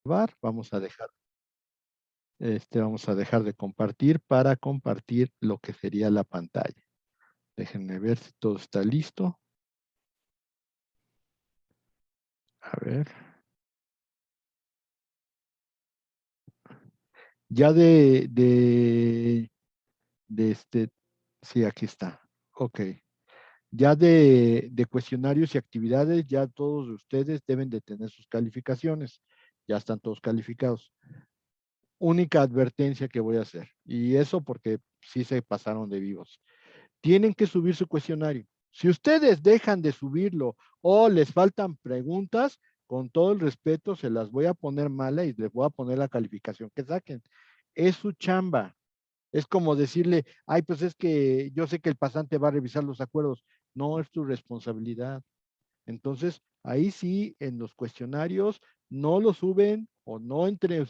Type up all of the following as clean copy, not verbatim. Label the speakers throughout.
Speaker 1: Vamos a dejar, vamos a dejar de compartir para compartir lo que sería la pantalla. Déjenme ver si todo está listo. A ver. Ya sí, aquí está. Ok. Ya de cuestionarios y actividades, ya todos ustedes deben de tener sus calificaciones. Ya están todos calificados. Única advertencia que voy a hacer. Y eso porque sí se pasaron de vivos. Tienen que subir su cuestionario. Si ustedes dejan de subirlo o les faltan preguntas, con todo el respeto se las voy a poner mala y les voy a poner la calificación que saquen. Es su chamba. Es como decirle, ay, pues es que yo sé que el pasante va a revisar los acuerdos. No es tu responsabilidad. Entonces, ahí sí, en los cuestionarios, no lo suben o no lo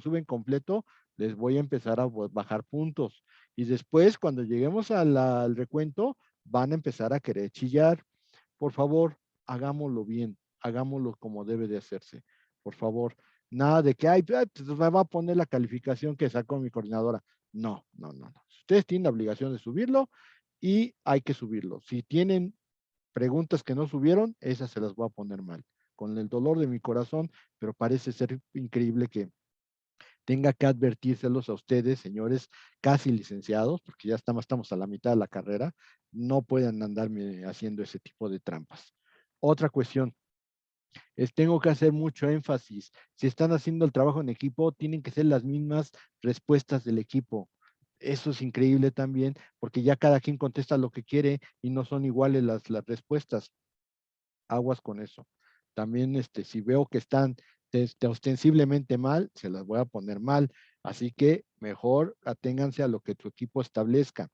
Speaker 1: suben completo, les voy a empezar a bajar puntos. Y después, cuando lleguemos al recuento, van a empezar a querer chillar. Por favor, hagámoslo bien, hagámoslo como debe de hacerse. Por favor, nada de que, ay, pues me va a poner la calificación que sacó mi coordinadora. No, no, no, no. Ustedes tienen la obligación de subirlo y hay que subirlo. Si tienen preguntas que no subieron, esas se las voy a poner mal. Con el dolor de mi corazón, pero parece ser increíble que tenga que advertírselos a ustedes, señores casi licenciados, porque ya estamos a la mitad de la carrera, no pueden andarme haciendo ese tipo de trampas. Otra cuestión, tengo que hacer mucho énfasis. Si están haciendo el trabajo en equipo, tienen que ser las mismas respuestas del equipo. Eso es increíble también, porque ya cada quien contesta lo que quiere y no son iguales las respuestas. Aguas con eso. También, si veo que están ostensiblemente mal, se las voy a poner mal. Así que mejor aténganse a lo que tu equipo establezca,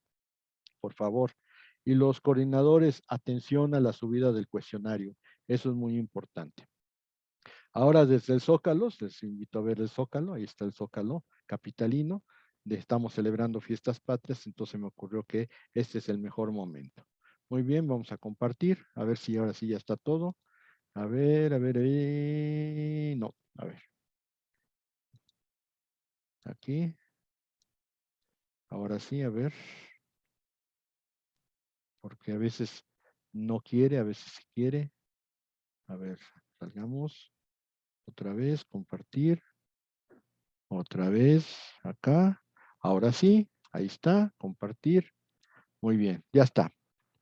Speaker 1: por favor. Y los coordinadores, atención a la subida del cuestionario. Eso es muy importante. Ahora desde el Zócalo, les invito a ver el Zócalo, ahí está el Zócalo capitalino, estamos celebrando fiestas patrias, entonces me ocurrió que este es el mejor momento. Muy bien, vamos a compartir, a ver si ahora sí ya está todo. A ver, no, a ver. Aquí, ahora sí, a ver, porque a veces no quiere, a veces sí quiere. A ver, salgamos otra vez, compartir, otra vez acá. Ahora sí, ahí está, compartir. Muy bien, ya está.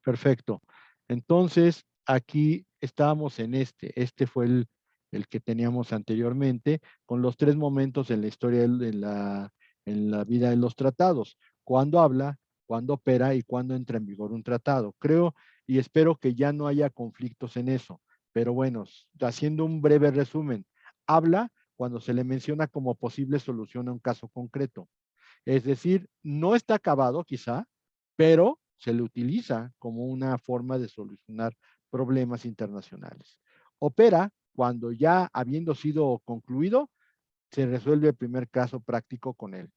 Speaker 1: Perfecto. Entonces, aquí estábamos en este fue el que teníamos anteriormente, con los tres momentos en la historia, en la vida de los tratados. Cuando habla, cuando opera y cuando entra en vigor un tratado. Creo y espero que ya no haya conflictos en eso. Pero bueno, haciendo un breve resumen, habla cuando se le menciona como posible solución a un caso concreto. Es decir, no está acabado quizá, pero se le utiliza como una forma de solucionar problemas internacionales. Opera cuando ya habiendo sido concluido, se resuelve el primer caso práctico con él.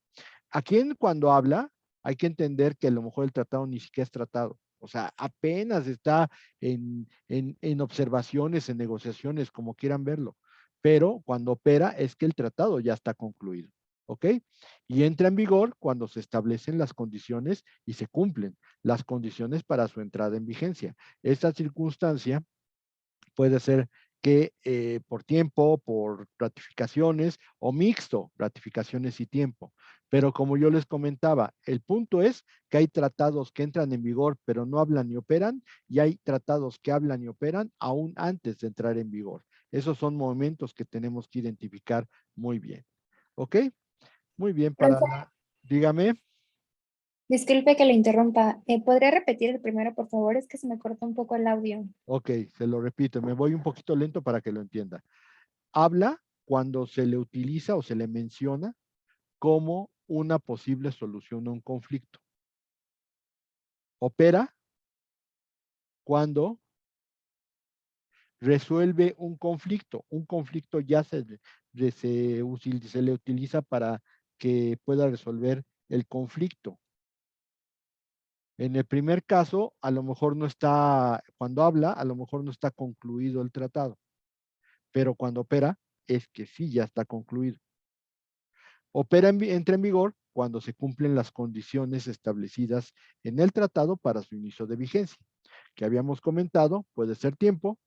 Speaker 1: Aquí cuando habla, hay que entender que a lo mejor el tratado ni siquiera es tratado. O sea, apenas está en observaciones, en negociaciones, como quieran verlo. Pero cuando opera es que el tratado ya está concluido. ¿Ok? Y entra en vigor cuando se establecen las condiciones y se cumplen las condiciones para su entrada en vigencia. Esta circunstancia puede ser que por tiempo, por ratificaciones o mixto, ratificaciones y tiempo. Pero como yo les comentaba, el punto es que hay tratados que entran en vigor pero no hablan ni operan y hay tratados que hablan y operan aún antes de entrar en vigor. Esos son momentos que tenemos que identificar muy bien. ¿Ok? Muy bien,
Speaker 2: Profe,
Speaker 1: dígame.
Speaker 2: disculpe que lo interrumpa. ¿Podría repetir el primero, por favor? Es que se me cortó un poco el audio.
Speaker 1: Ok, se lo repito, me voy un poquito lento para que lo entienda. Habla cuando se le utiliza o se le menciona como una posible solución a un conflicto. Opera cuando resuelve un conflicto. Un conflicto ya se le utiliza para que pueda resolver el conflicto. En el primer caso, a lo mejor no está, cuando habla, a lo mejor no está concluido el tratado, pero cuando opera, es que sí, ya está concluido. Entra en vigor cuando se cumplen las condiciones establecidas en el tratado para su inicio de vigencia. Que habíamos comentado, puede ser tiempo,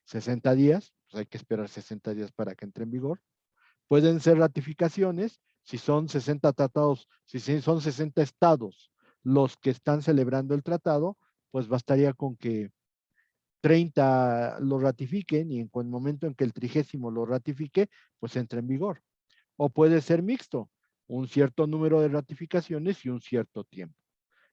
Speaker 1: 60 días, pues hay que esperar 60 días para que entre en vigor. Pueden ser ratificaciones, si son 60 tratados, si son 60 estados los que están celebrando el tratado, pues bastaría con que 30 lo ratifiquen y en el momento en que el 30º lo ratifique, pues entre en vigor. O puede ser mixto, un cierto número de ratificaciones y un cierto tiempo.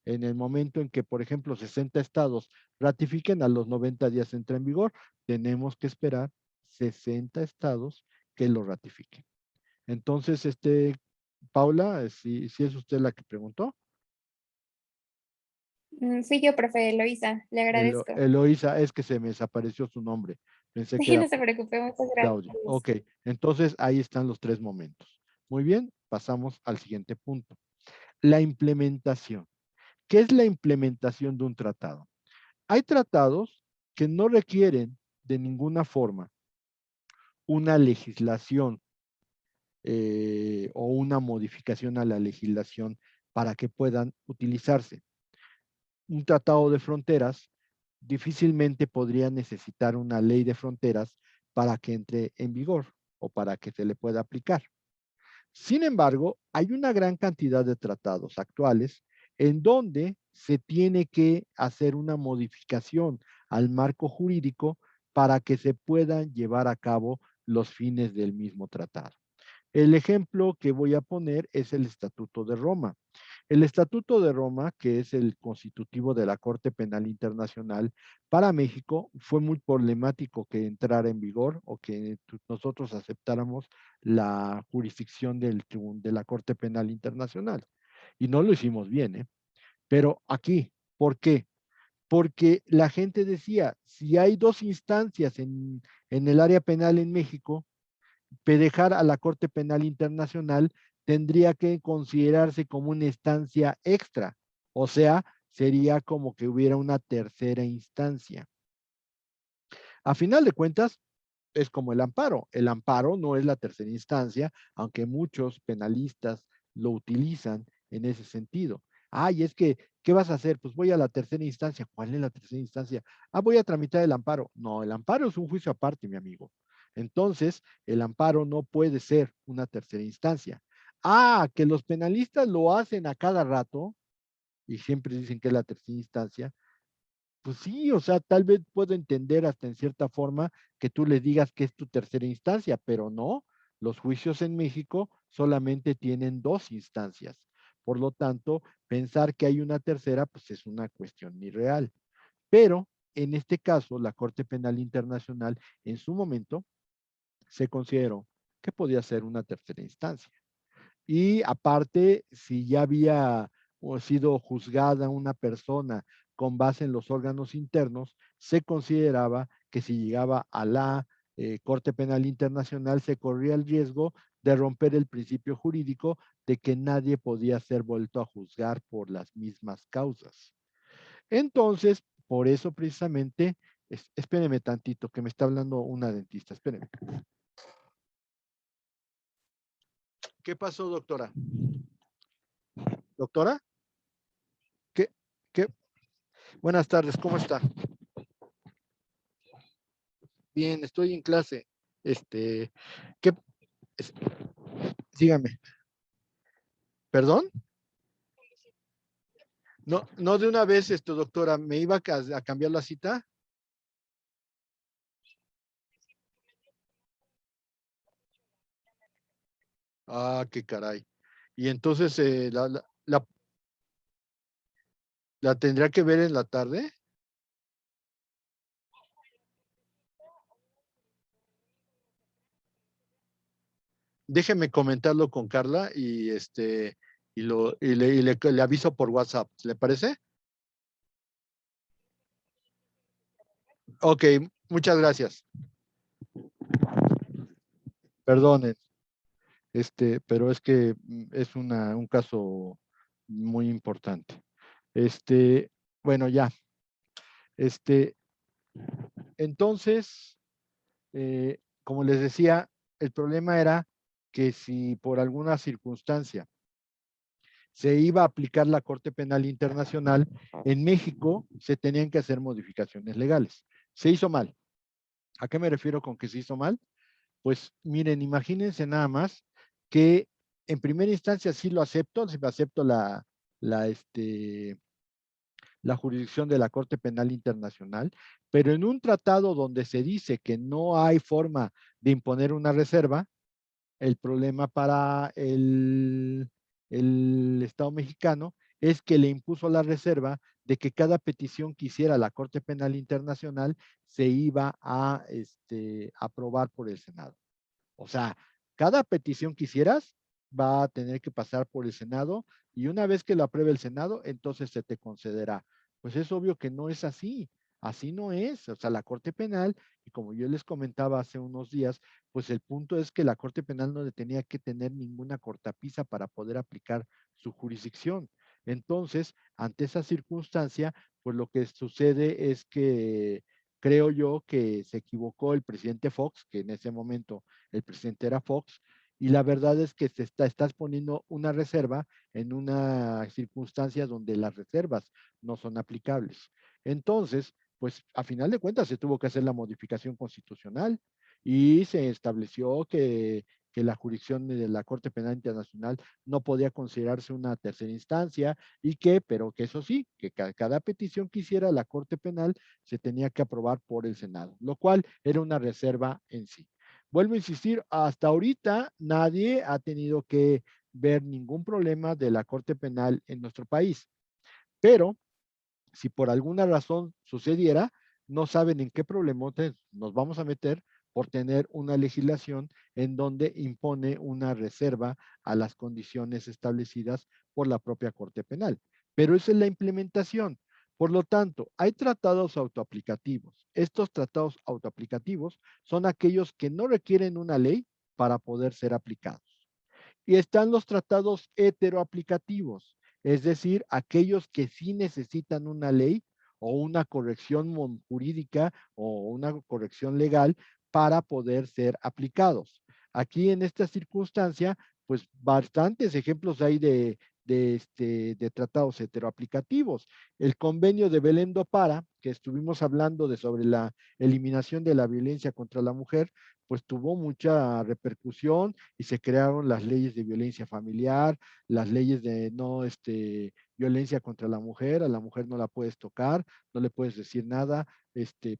Speaker 1: En el momento en que, por ejemplo, 60 estados ratifiquen, a los 90 días entra en vigor, tenemos que esperar 60 estados que lo ratifiquen. Entonces, Paula, si es usted la que preguntó.
Speaker 2: Fui yo, profe Eloisa, le agradezco.
Speaker 1: Eloísa, es que se me desapareció su nombre. Pensé que
Speaker 2: Sí,
Speaker 1: era
Speaker 2: no se preocupe, muchas
Speaker 1: Claudia.
Speaker 2: gracias.
Speaker 1: Ok, entonces ahí están los 3 momentos. Muy bien, pasamos al siguiente punto. La implementación. ¿Qué es la implementación de un tratado? Hay tratados que no requieren de ninguna forma una legislación o una modificación a la legislación para que puedan utilizarse. Un tratado de fronteras difícilmente podría necesitar una ley de fronteras para que entre en vigor o para que se le pueda aplicar. Sin embargo, hay una gran cantidad de tratados actuales en donde se tiene que hacer una modificación al marco jurídico para que se puedan llevar a cabo los fines del mismo tratado. El ejemplo que voy a poner es el Estatuto de Roma. El Estatuto de Roma, que es el constitutivo de la Corte Penal Internacional para México, fue muy problemático que entrara en vigor o que nosotros aceptáramos la jurisdicción de la Corte Penal Internacional. Y no lo hicimos bien, ¿eh? Pero aquí, ¿por qué? Porque la gente decía, si hay 2 instancias en el área penal en México, dejar a la Corte Penal Internacional tendría que considerarse como una instancia extra, o sea, sería como que hubiera una tercera instancia. A final de cuentas, es como el amparo. El amparo no es la tercera instancia, aunque muchos penalistas lo utilizan en ese sentido. Ay, es que, ¿qué vas a hacer? Pues voy a la tercera instancia. ¿Cuál es la tercera instancia? Ah, voy a tramitar el amparo. No, el amparo es un juicio aparte, mi amigo. Entonces, el amparo no puede ser una tercera instancia. Ah, que los penalistas lo hacen a cada rato y siempre dicen que es la tercera instancia. Pues sí, o sea, tal vez puedo entender hasta en cierta forma que tú le digas que es tu tercera instancia, pero no, los juicios en México solamente tienen 2 instancias. Por lo tanto, pensar que hay una tercera, pues es una cuestión irreal. Pero en este caso, la Corte Penal Internacional en su momento se consideró que podía ser una tercera instancia. Y aparte, si ya había sido juzgada una persona con base en los órganos internos, se consideraba que si llegaba a la Corte Penal Internacional se corría el riesgo de romper el principio jurídico de que nadie podía ser vuelto a juzgar por las mismas causas. Entonces, por eso precisamente, espéreme tantito, que me está hablando una dentista, espéreme. ¿Qué pasó, doctora? ¿Doctora? ¿Qué? ¿Qué? Buenas tardes, ¿cómo está? Bien, estoy en clase. ¿Qué? es- Dígame. ¿Perdón? No, no de una vez, doctora, ¿me iba a cambiar la cita? Ah, qué caray. Y entonces, ¿la tendría que ver en la tarde? Déjeme comentarlo con Carla y le aviso por WhatsApp. ¿Le parece? Ok, muchas gracias. Perdonen. Pero es que es un caso muy importante. Bueno, ya. Este, entonces, como les decía, el problema era que si por alguna circunstancia se iba a aplicar la Corte Penal Internacional, en México se tenían que hacer modificaciones legales. Se hizo mal. ¿A qué me refiero con que se hizo mal? Pues miren, imagínense nada más que en primera instancia sí lo acepto, sí acepto la, este, la jurisdicción de la Corte Penal Internacional, pero en un tratado donde se dice que no hay forma de imponer una reserva, el problema para el Estado mexicano es que le impuso la reserva de que cada petición que hiciera la Corte Penal Internacional se iba a aprobar por el Senado. O sea, cada petición que hicieras va a tener que pasar por el Senado y una vez que lo apruebe el Senado, entonces se te concederá. Pues es obvio que no es así. Así no es. O sea, la Corte Penal, y como yo les comentaba hace unos días, pues el punto es que la Corte Penal no tenía que tener ninguna cortapisa para poder aplicar su jurisdicción. Entonces, ante esa circunstancia, pues lo que sucede es que creo yo que se equivocó el presidente Fox, que en ese momento el presidente era Fox, y la verdad es que estás poniendo una reserva en una circunstancia donde las reservas no son aplicables. Entonces, pues a final de cuentas se tuvo que hacer la modificación constitucional y se estableció que la jurisdicción de la Corte Penal Internacional no podía considerarse una tercera instancia y pero que eso sí, que cada petición que hiciera la Corte Penal se tenía que aprobar por el Senado, lo cual era una reserva en sí. Vuelvo a insistir, hasta ahorita nadie ha tenido que ver ningún problema de la Corte Penal en nuestro país, pero si por alguna razón sucediera, no saben en qué problema nos vamos a meter por tener una legislación en donde impone una reserva a las condiciones establecidas por la propia Corte Penal. Pero esa es la implementación. Por lo tanto, hay tratados autoaplicativos. Estos tratados autoaplicativos son aquellos que no requieren una ley para poder ser aplicados. Y están los tratados heteroaplicativos, es decir, aquellos que sí necesitan una ley o una corrección jurídica o una corrección legal para poder ser aplicados. Aquí en esta circunstancia, pues bastantes ejemplos hay de tratados heteroaplicativos. El convenio de Belén do Pará, que estuvimos hablando sobre la eliminación de la violencia contra la mujer, pues tuvo mucha repercusión y se crearon las leyes de violencia familiar, las leyes de no violencia contra la mujer, a la mujer no la puedes tocar, no le puedes decir nada,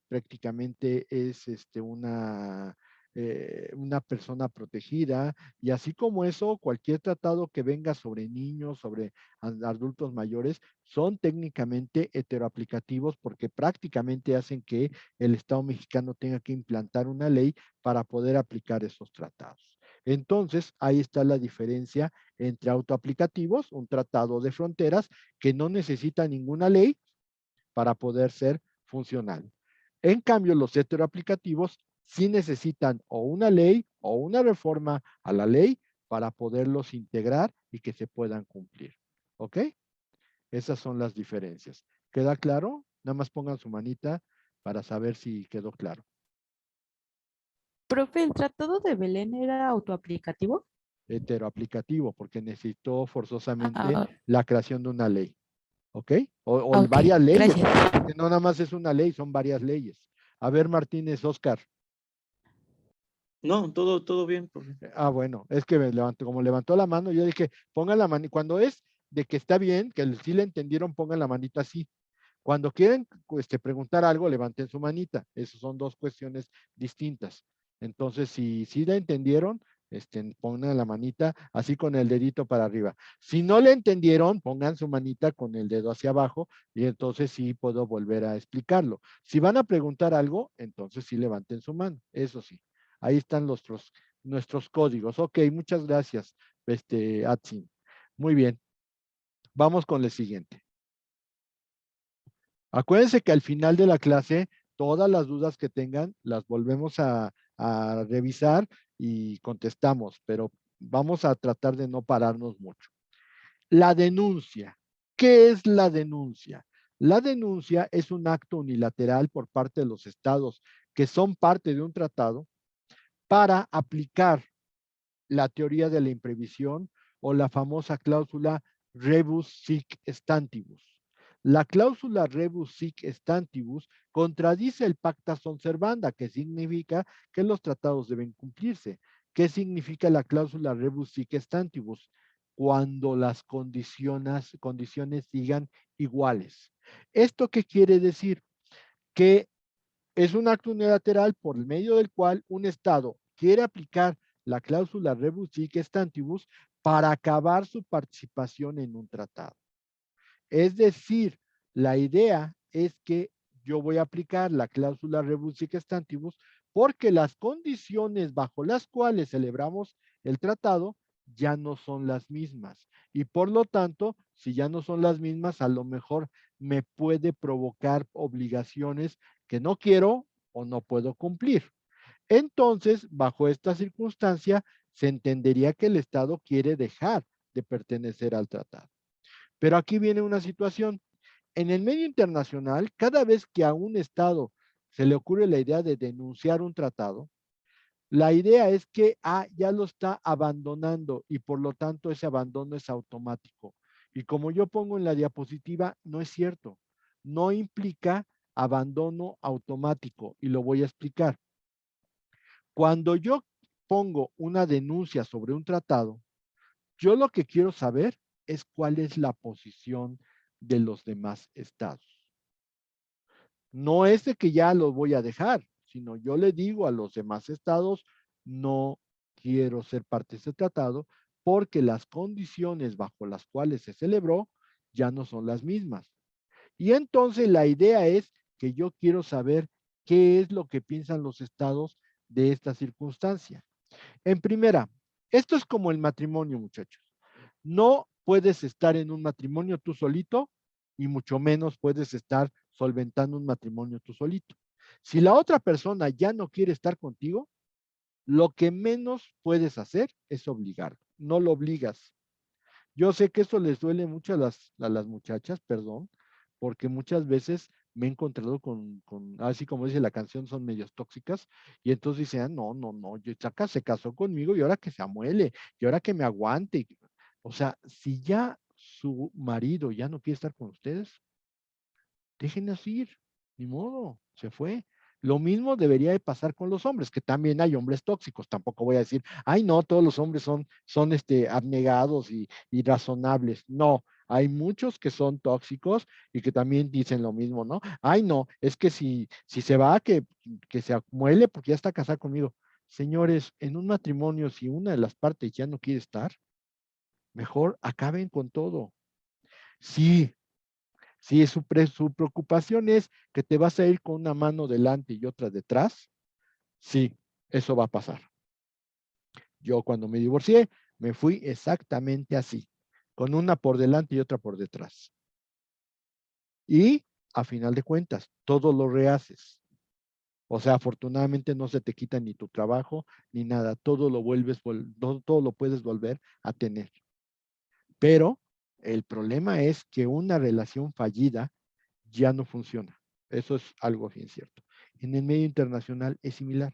Speaker 1: prácticamente es una persona protegida y así como eso, cualquier tratado que venga sobre niños, sobre adultos mayores, son técnicamente heteroaplicativos porque prácticamente hacen que el Estado mexicano tenga que implantar una ley para poder aplicar esos tratados. Entonces, ahí está la diferencia entre autoaplicativos, un tratado de fronteras que no necesita ninguna ley para poder ser funcional. En cambio, los heteroaplicativos sí necesitan o una ley o una reforma a la ley para poderlos integrar y que se puedan cumplir. ¿Ok? Esas son las diferencias. ¿Queda claro? Nada más pongan su manita para saber si quedó claro.
Speaker 3: Profe, ¿el Tratado de Belén era autoaplicativo?
Speaker 1: Heteroaplicativo, porque necesitó forzosamente
Speaker 3: Ah,
Speaker 1: la creación de una ley. ¿Ok? O
Speaker 3: ok,
Speaker 1: varias leyes,
Speaker 3: gracias.
Speaker 1: porque no nada más es una ley, son varias leyes. A ver, Martínez, Oscar.
Speaker 4: No, todo bien, profe.
Speaker 1: Bueno, es que como levantó la mano, yo dije, pongan la mano, cuando es de que está bien, que sí le entendieron, pongan la manita así. Cuando quieren preguntar algo, levanten su manita. Esas son dos cuestiones distintas. Entonces, si la entendieron, pongan la manita así con el dedito para arriba. Si no le entendieron, pongan su manita con el dedo hacia abajo y entonces sí puedo volver a explicarlo. Si van a preguntar algo, entonces sí levanten su mano. Eso sí. Ahí están nuestros códigos. Ok, muchas gracias, Atsin. Muy bien. Vamos con el siguiente. Acuérdense que al final de la clase, todas las dudas que tengan, las volvemos a revisar y contestamos, pero vamos a tratar de no pararnos mucho. La denuncia. ¿Qué es la denuncia? La denuncia es un acto unilateral por parte de los estados que son parte de un tratado para aplicar la teoría de la imprevisión o la famosa cláusula rebus sic stantibus. La cláusula rebus sic stantibus contradice el pacta sunt servanda, que significa que los tratados deben cumplirse. ¿Qué significa la cláusula rebus sic stantibus? Cuando las condiciones sigan iguales. ¿Esto qué quiere decir? Que es un acto unilateral por el medio del cual un Estado quiere aplicar la cláusula rebus sic stantibus para acabar su participación en un tratado. Es decir, la idea es que yo voy a aplicar la cláusula rebus sic stantibus porque las condiciones bajo las cuales celebramos el tratado ya no son las mismas. Y por lo tanto, si ya no son las mismas, a lo mejor me puede provocar obligaciones que no quiero o no puedo cumplir. Entonces, bajo esta circunstancia, se entendería que el Estado quiere dejar de pertenecer al tratado. Pero aquí viene una situación. En el medio internacional, cada vez que a un Estado se le ocurre la idea de denunciar un tratado, la idea es que ya lo está abandonando y por lo tanto ese abandono es automático. Y como yo pongo en la diapositiva, no es cierto. No implica abandono automático y lo voy a explicar. Cuando yo pongo una denuncia sobre un tratado, yo lo que quiero saber es cuál es la posición de los demás estados. No es de que ya los voy a dejar, sino yo le digo a los demás estados, no quiero ser parte de este tratado porque las condiciones bajo las cuales se celebró ya no son las mismas. Y entonces la idea es que yo quiero saber qué es lo que piensan los estados de esta circunstancia. En primera, esto es como el matrimonio, muchachos. No puedes estar en un matrimonio tú solito y mucho menos puedes estar solventando un matrimonio tú solito. Si la otra persona ya no quiere estar contigo, lo que menos puedes hacer es obligarlo. No lo obligas. Yo sé que esto les duele mucho a las muchachas, perdón, porque muchas veces me he encontrado así como dice la canción, son medios tóxicas, y entonces dicen, no, Chaca se casó conmigo y ahora que se amuele, y ahora que me aguante. O sea, si ya su marido ya no quiere estar con ustedes, déjenlos ir, ni modo, se fue. Lo mismo debería de pasar con los hombres, que también hay hombres tóxicos. Tampoco voy a decir, ay, no, todos los hombres son abnegados y razonables. No, hay muchos que son tóxicos y que también dicen lo mismo, ¿no? Ay, no, es que si se va, que se amuele porque ya está casado conmigo. Señores, en un matrimonio, si una de las partes ya no quiere estar, mejor acaben con todo. Sí, si su preocupación es que te vas a ir con una mano delante y otra detrás, sí, eso va a pasar. Yo cuando me divorcié, me fui exactamente así, con una por delante y otra por detrás. Y a final de cuentas, todo lo rehaces. O sea, afortunadamente no se te quita ni tu trabajo ni nada, todo lo todo lo puedes volver a tener. Pero el problema es que una relación fallida ya no funciona. Eso es algo bien cierto. En el medio internacional es similar.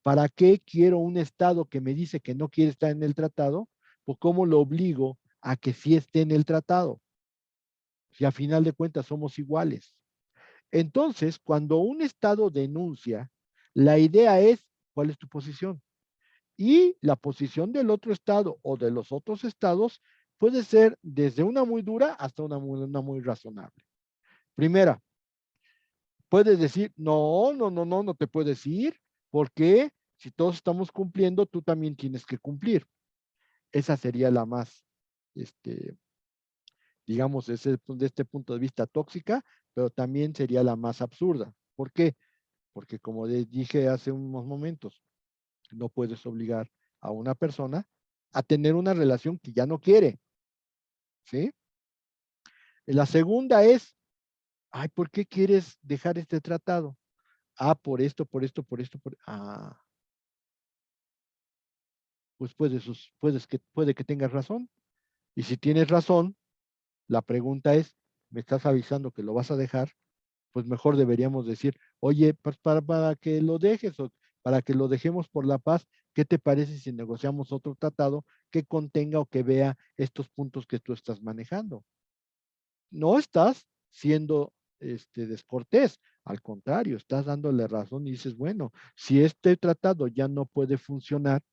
Speaker 1: ¿Para qué quiero un Estado que me dice que no quiere estar en el tratado? Pues ¿cómo lo obligo a que sí esté en el tratado? Si a final de cuentas somos iguales. Entonces, cuando un Estado denuncia, la idea es, ¿cuál es tu posición? Y la posición del otro Estado o de los otros Estados puede ser desde una muy dura hasta una muy razonable. Primera, puedes decir, no te puedes ir, porque si todos estamos cumpliendo, tú también tienes que cumplir. Esa sería la más, digamos, de este punto de vista tóxica, pero también sería la más absurda. ¿Por qué? Porque como les dije hace unos momentos, no puedes obligar a una persona a tener una relación que ya no quiere, ¿sí? La segunda es, ay, ¿por qué quieres dejar este tratado? Por esto, pues puede que tengas razón. Y si tienes razón, la pregunta es, me estás avisando que lo vas a dejar, pues mejor deberíamos decir, oye, pues para que lo dejes o para que lo dejemos por la paz, ¿qué te parece si negociamos otro tratado que contenga o que vea estos puntos que tú estás manejando? No estás siendo descortés, al contrario, estás dándole razón y dices, bueno, si este tratado ya no puede funcionar,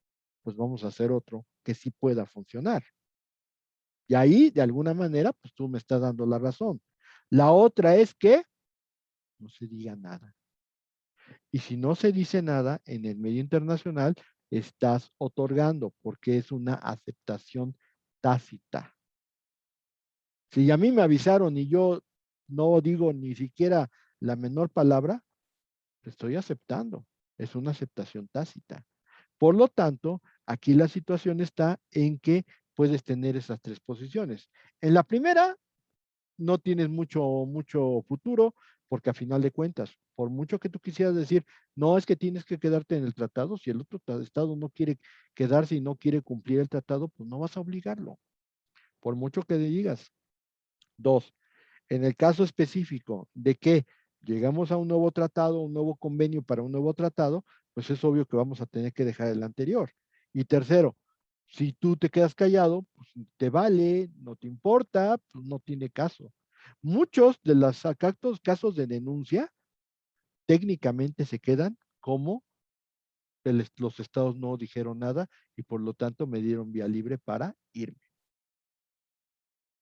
Speaker 1: pues vamos a hacer otro que sí pueda funcionar. Y ahí, de alguna manera, pues tú me estás dando la razón. La otra es que no se diga nada. Y si no se dice nada en el medio internacional, estás otorgando, porque es una aceptación tácita. Si a mí me avisaron y yo no digo ni siquiera la menor palabra, estoy aceptando. Es una aceptación tácita. Por lo tanto, aquí la situación está en que puedes tener esas tres posiciones. En la primera, no tienes mucho futuro, porque a final de cuentas, por mucho que tú quisieras decir, no es que tienes que quedarte en el tratado, si el otro estado no quiere quedarse y no quiere cumplir el tratado, pues no vas a obligarlo, por mucho que le digas. Dos, en el caso específico de que llegamos a un nuevo tratado, un nuevo convenio para un nuevo tratado, pues es obvio que vamos a tener que dejar el anterior. Y tercero, si tú te quedas callado, pues te vale, no te importa, pues no tiene caso. Muchos de los casos de denuncia técnicamente se quedan como los estados no dijeron nada y por lo tanto me dieron vía libre para irme.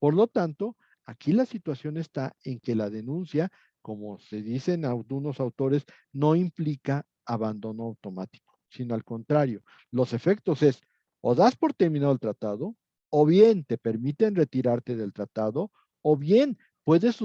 Speaker 1: Por lo tanto, aquí la situación está en que la denuncia, como se dicen algunos autores, no implica abandono automático, sino al contrario, los efectos es o das por terminado el tratado, o bien te permiten retirarte del tratado, o bien puedes